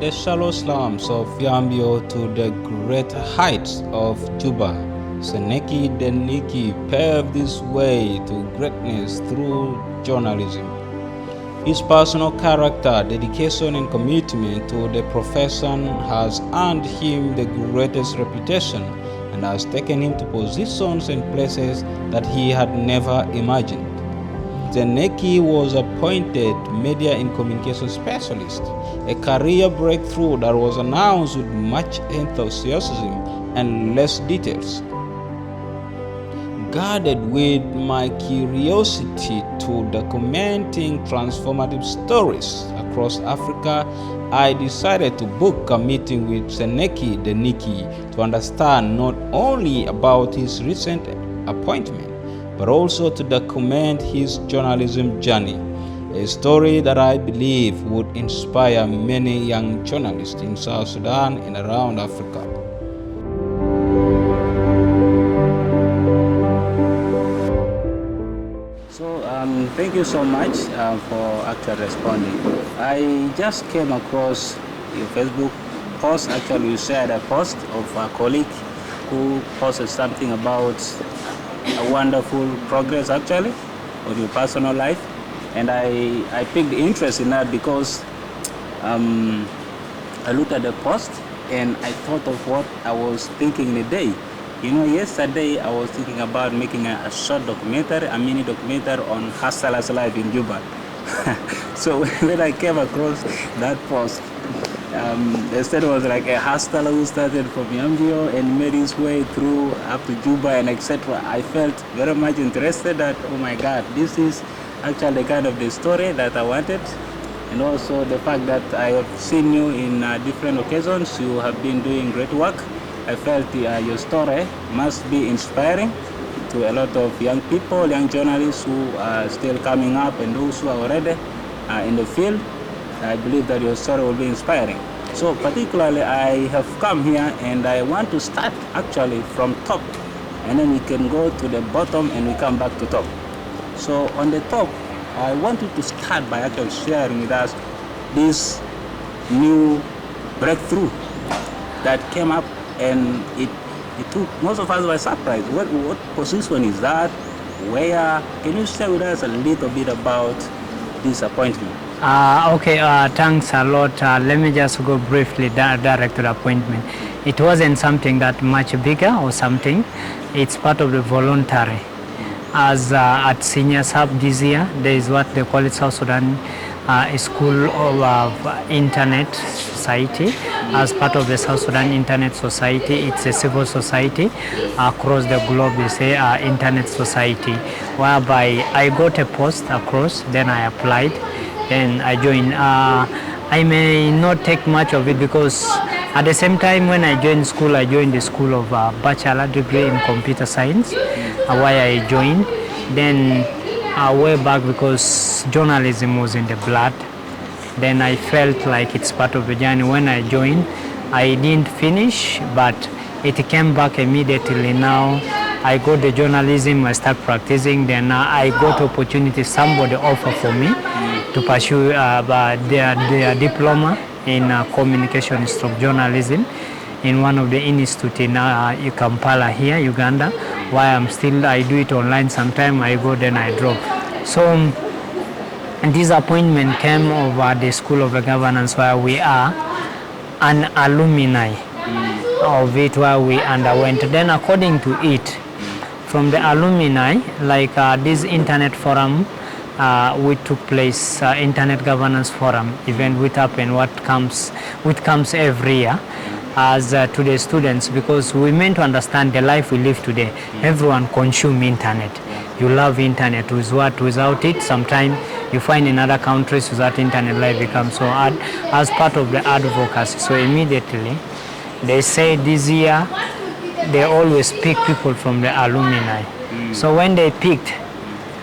the shallow slums of Yambio to the great heights of Juba, Seniki Deneki paved his way to greatness through journalism. His personal character, dedication, and commitment to the profession has earned him the greatest reputation and has taken him to positions and places that he had never imagined. Deneki was appointed Media and Communication Specialist, a career breakthrough that was announced with much enthusiasm and less details. Guided with my curiosity to documenting transformative stories across Africa, I decided to book a meeting with Seniki Deneki to understand not only about his recent appointment, but also to document his journalism journey, a story that I believe would inspire many young journalists in South Sudan and around Africa. Thank you so much for actually responding. I just came across your Facebook post. Actually, you shared a post of a colleague who posted something about a wonderful progress actually of your personal life, and I picked interest in that because I looked at the post and I thought of what I was thinking in a day. You know, yesterday I was thinking about making a short documentary, a mini documentary on hustlers' life in Juba. So when I came across that post, the story was like a hustler who started from Yambio and made his way through up to Juba and etc. I felt very much interested that, oh my God, this is actually kind of the story that I wanted. And also the fact that I have seen you in different occasions, you have been doing great work. I felt your story must be inspiring to a lot of young people, young journalists who are still coming up and those who are already in the field. I believe that your story will be inspiring. So particularly I have come here and I want to start actually from top, and then we can go to the bottom and we come back to top. So on the top, I want you to start by actually sharing with us this new breakthrough that came up, and it took most of us by surprise. What position is that? Where? Can you share with us a little bit about this appointment? Okay, thanks a lot. Let me just go briefly direct to the appointment. It wasn't something that much bigger or something. It's part of the voluntary. As at senior sub this year, there is what they call it South Sudan School of Internet Society. As part of the South Sudan Internet Society, it's a civil society across the globe. They say Internet Society, whereby I got a post across, then I applied, then I joined. I may not take much of it because at the same time when I joined the school of bachelor degree in computer science, why I joined. Then way back because journalism was in the blood. Then I felt like it's part of the journey. When I joined, I didn't finish, but it came back immediately. Now I got the journalism, I start practicing. Then I got opportunity, somebody offer for me to pursue their diploma in communication stroke journalism in one of the institute in Kampala here, Uganda. Why I do it online. Sometime I go, then I drop. So this appointment came over the School of Governance, where we are an alumni of it, where we underwent. Then according to it, from the alumni, like this internet forum, which took place, Internet Governance Forum event, which happened, which comes every year, as to the students, because we meant to understand the life we live today. Everyone consume internet. You love internet. Without it, sometimes you find in other countries without internet life becomes so hard, as part of the advocacy. So immediately they say this year they always pick people from the alumni. So when they picked,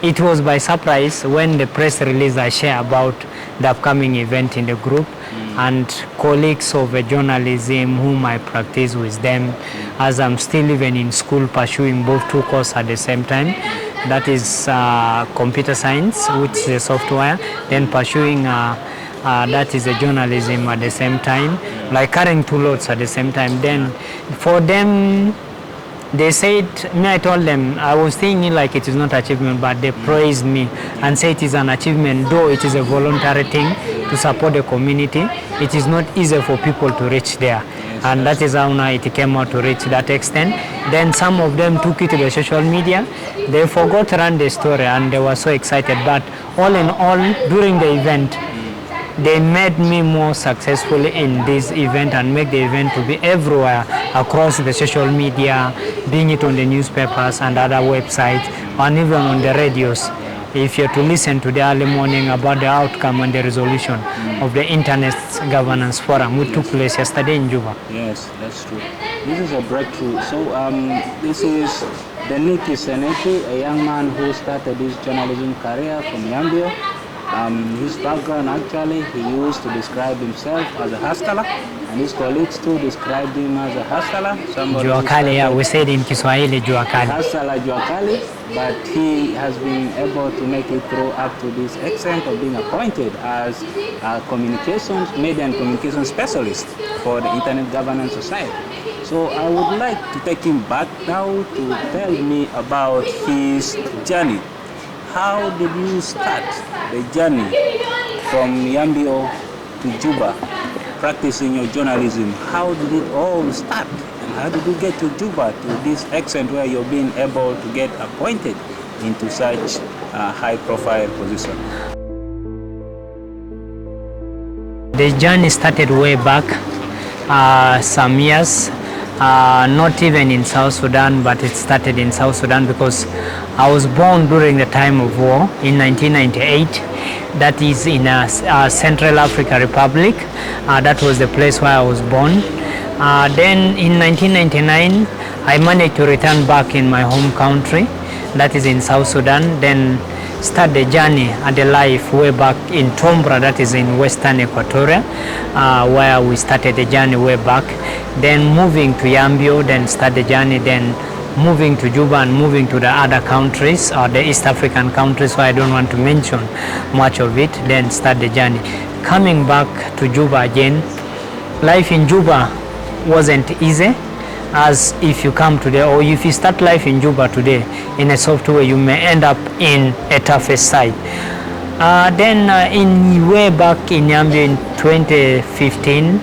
it was by surprise when the press release I share about the upcoming event in the group, and colleagues of journalism whom I practice with them, as I'm still even in school pursuing both two courses at the same time. That is computer science, which is the software, then pursuing that is a journalism at the same time, like carrying two loads at the same time. Then for them, they said, I told them, I was thinking like it is not achievement, but they praised me and said it is an achievement, though it is a voluntary thing to support the community. It is not easy for people to reach there. And that is how now it came out to reach that extent. Then some of them took it to the social media. They forgot to run the story and they were so excited. But all in all, during the event, they made me more successful in this event and make the event to be everywhere across the social media, being it on the newspapers and other websites, and even on the radios. If you're to listen to the early morning about the outcome and the resolution of the Internet Governance Forum, which took place yesterday in Juba. Yes, that's true. This is a breakthrough. So this is Deneki Seniki, a young man who started his journalism career from Yambio. His background, actually, he used to describe himself as a hustler, and his colleagues too described him as a hustler. Jua kali, yeah, we said in Kiswahili jua kali. Hustler jua kali, but he has been able to make it through up to this extent of being appointed as a media and communication specialist for the Internet Governance Society. So I would like to take him back now to tell me about his journey. How did you start the journey from Yambio to Juba, practicing your journalism? How did it all start? And how did you get to Juba to this extent where you're being able to get appointed into such a high-profile position? The journey started way back, some years. Not even in South Sudan, but it started in South Sudan because I was born during the time of war in 1998. That is in Central Africa Republic. That was the place where I was born. Then in 1999, I managed to return back in my home country, that is in South Sudan. Then start the journey and the life way back in Tombra, that is in Western Equatoria, where we started the journey way back. Then moving to Yambio, then start the journey, then moving to Juba and moving to the other countries, or the East African countries, so I don't want to mention much of it, then start the journey. Coming back to Juba again, life in Juba wasn't easy, as if you come today, or if you start life in Juba today in a software, you may end up in a toughest side. Then in way back in Yambio in 2015,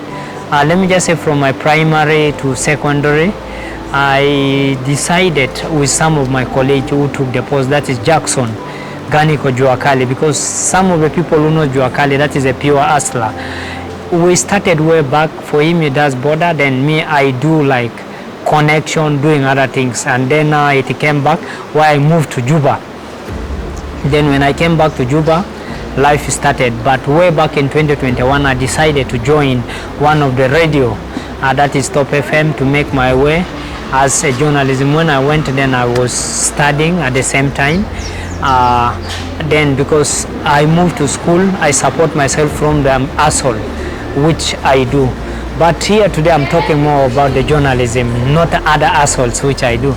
let me just say from my primary to secondary, I decided with some of my colleagues who took the post, that is Jackson, Ganiko Juakali, because some of the people who know Juakali, that is a pure hustler. We started way back. For him, he does border, then me, I do like connection, doing other things, and then it came back where I moved to Juba. Then when I came back to Juba, life started. But way back in 2021, I decided to join one of the radio, that is Top FM, to make my way as a journalism. When I went, then I was studying at the same time. Then because I moved to school, I support myself from the hustle, which I do. But here today I'm talking more about the journalism, not other assholes which I do.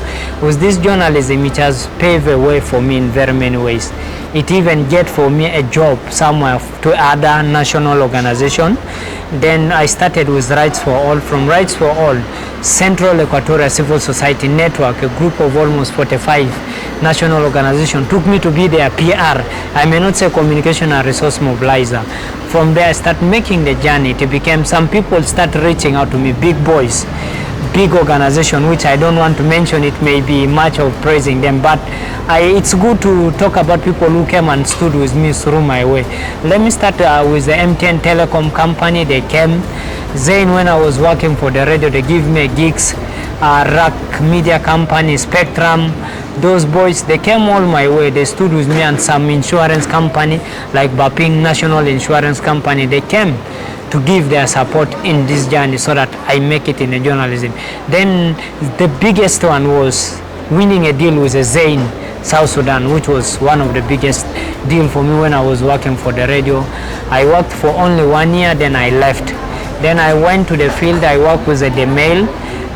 With this journalism, it has paved a way for me in very many ways. It even get for me a job somewhere to other national organization. Then I started with Rights for All. From Rights for All, Central Equatorial Civil Society Network, a group of almost 45 national organizations, took me to be their PR. I may not say communication and resource mobilizer. From there I start making the journey. It became, some people start reaching out to me, big boys, big organization, which I don't want to mention. It may be much of praising them, but it's good to talk about people who came and stood with me through my way. Let me start with the M10 Telecom company. They came. Then when I was working for the radio, they give me gigs. Rack Media Company, Spectrum, those boys, they came all my way. They stood with me, and some insurance company like Baping National Insurance Company, they came to give their support in this journey so that I make it in the journalism. Then the biggest one was winning a deal with a Zain, South Sudan, which was one of the biggest deal for me when I was working for the radio. I worked for only 1 year, then I left. Then I went to the field, I worked with the Mail.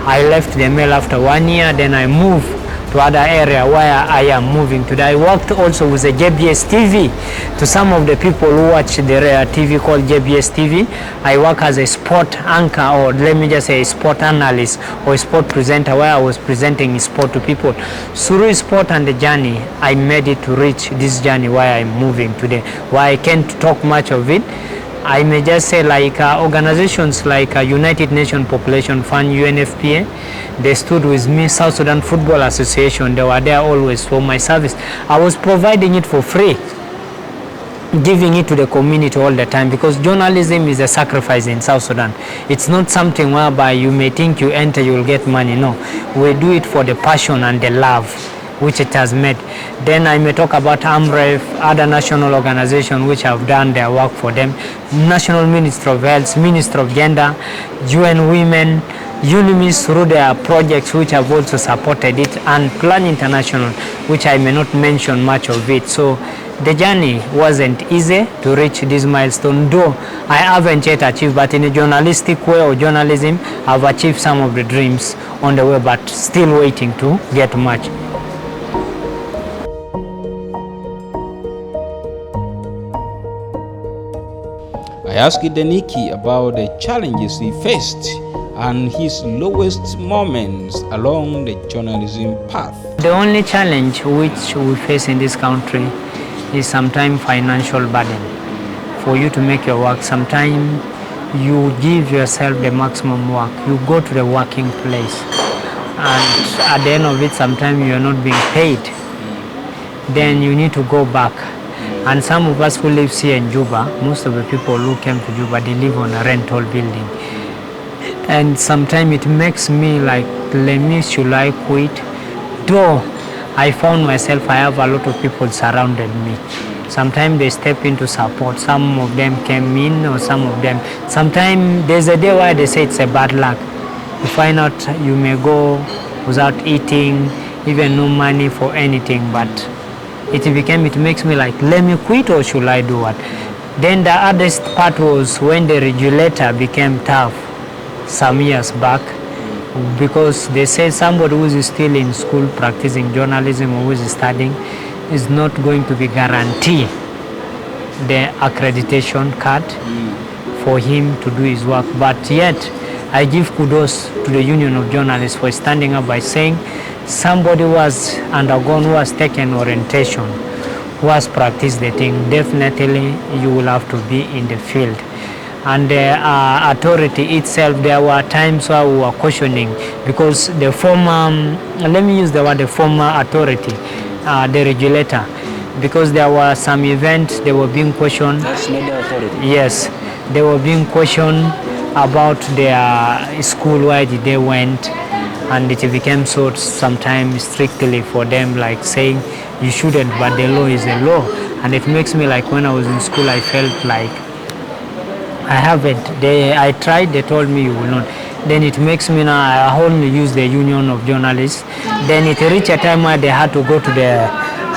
I left the Mail after 1 year, then I moved to other area where I am moving today. I worked also with the JBS TV. To some of the people who watch the TV called JBS TV, I work as a sport anchor, or let me just say a sport analyst or a sport presenter, where I was presenting sport to people. Through sport and the journey, I made it to reach this journey where I'm moving today. Why I can't talk much of it, I may just say like organizations like United Nations Population Fund, UNFPA, they stood with me. South Sudan Football Association, they were there always for my service. I was providing it for free, giving it to the community all the time, because journalism is a sacrifice in South Sudan. It's not something whereby you may think you enter, you will get money. No, we do it for the passion and the love which it has made. Then I may talk about AMREF, other national organizations which have done their work for them, National Ministry of Health, Ministry of Gender, UN Women, UNIMIS through their projects which have also supported it, and Plan International, which I may not mention much of it. So the journey wasn't easy to reach this milestone, though I haven't yet achieved, but in a journalistic way or journalism, I've achieved some of the dreams on the way, but still waiting to get much. I asked Deneki about the challenges he faced and his lowest moments along the journalism path. The only challenge which we face in this country is sometimes financial burden. For you to make your work, sometimes you give yourself the maximum work. You go to the working place, and at the end of it, sometimes you are not being paid. Then you need to go back. And some of us who live here in Juba, most of the people who came to Juba, they live on a rental building. And sometimes it makes me like, should I quit? Though I found myself, I have a lot of people surrounded me. Sometimes they step into support. Some of them came in, or some of them. Sometimes there's a day where they say it's a bad luck. You find out you may go without eating, even no money for anything, but it makes me like, let me quit, or should I do what? Then the hardest part was when the regulator became tough some years back, because they said somebody who is still in school practicing journalism or who is studying is not going to be guaranteed the accreditation card for him to do his work. But yet, I give kudos to the Union of Journalists for standing up by saying somebody who has undergone, who has taken orientation, who has practiced the thing, definitely you will have to be in the field. And the authority itself, there were times where we were questioning, because the former, let me use the word, the former authority, the regulator, because there were some events, they were being questioned. That's not the authority. Yes, they were being questioned about their school, where they went, and it became so sometimes strictly for them, like saying you shouldn't, but the law is a law. And it makes me like, when I was in school, I felt like I haven't. I tried, they told me you will not. Then it makes me now, I only use the Union of Journalists. Then it reached a time where they had to go to the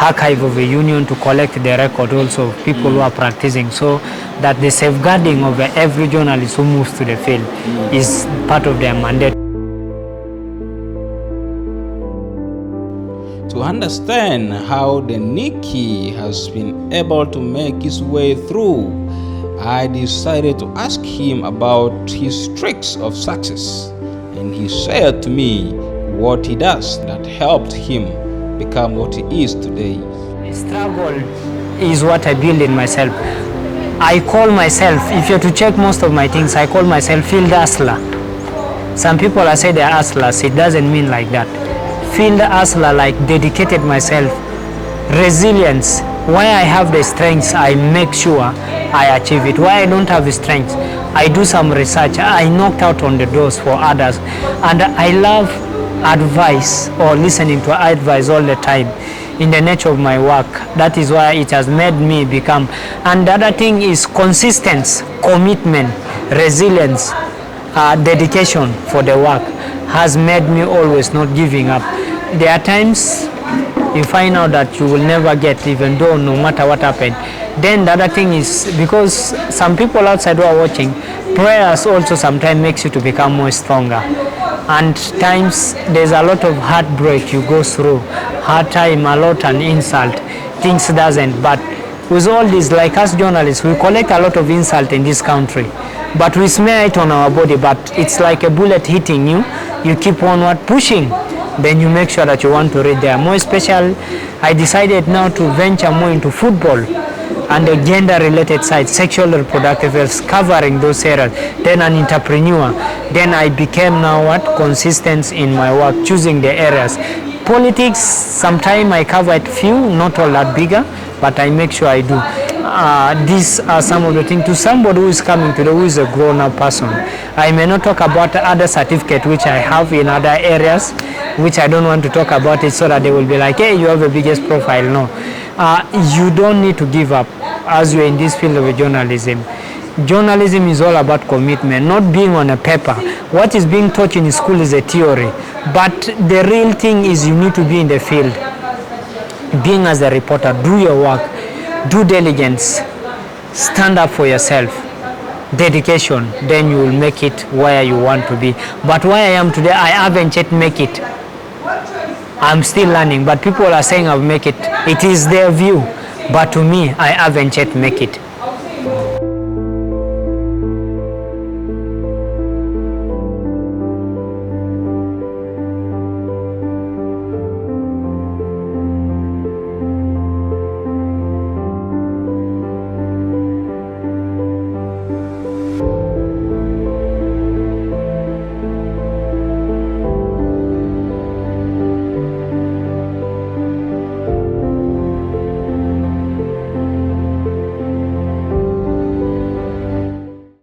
archive of the union to collect the record also of people who are practicing, so that the safeguarding of every journalist who moves to the field is part of their mandate. To understand how Deneki has been able to make his way through, I decided to ask him about his tricks of success, and he shared to me what he does that helped him become what he is today. Struggle is what I build in myself. I call myself, if you're to check most of my things, I call myself field hustler. Some people are saying they're hustlers, it doesn't mean like that. Field hustler, like dedicated myself. Resilience, why I have the strengths, I make sure I achieve it. Why I don't have the strengths, I do some research, I knocked out on the doors for others. And I love advice, or listening to advice all the time in the nature of my work. That is why it has made me become. And the other thing is consistency, commitment, resilience, dedication for the work has made me always not giving up. There are times you find out that you will never get, even though no matter what happened. Then the other thing is, because some people outside who are watching, prayers also sometimes makes you to become more stronger. and times there's a lot of heartbreak you go through, hard time, a lot and insult, things doesn't. But with all this, like us journalists, we collect a lot of insult in this country, but we smear it on our body, but it's like a bullet hitting you. You keep onward pushing, then you make sure that you want to read there. More special, I decided now to venture more into football and the gender related side, sexual reproductive health, covering those areas. Then an entrepreneur, then I became now what, consistent in my work, choosing the areas. Politics, sometimes I cover it few, not all that bigger, but I make sure I do. These are some of the things. To somebody who is coming today, who is a grown-up person, I may not talk about other certificate which I have in other areas, which I don't want to talk about it, so that they will be like, hey, you have the biggest profile. No, you don't need to give up as you're in this field of journalism. Journalism is all about commitment, not being on a paper. What is being taught in school is a theory, but the real thing is you need to be in the field. Being as a reporter, do your work, do diligence, stand up for yourself, dedication, then you will make it where you want to be. But where I am today, I haven't yet make it. I'm still learning, but people are saying I'll make it. It is their view, but to me, I haven't yet make it.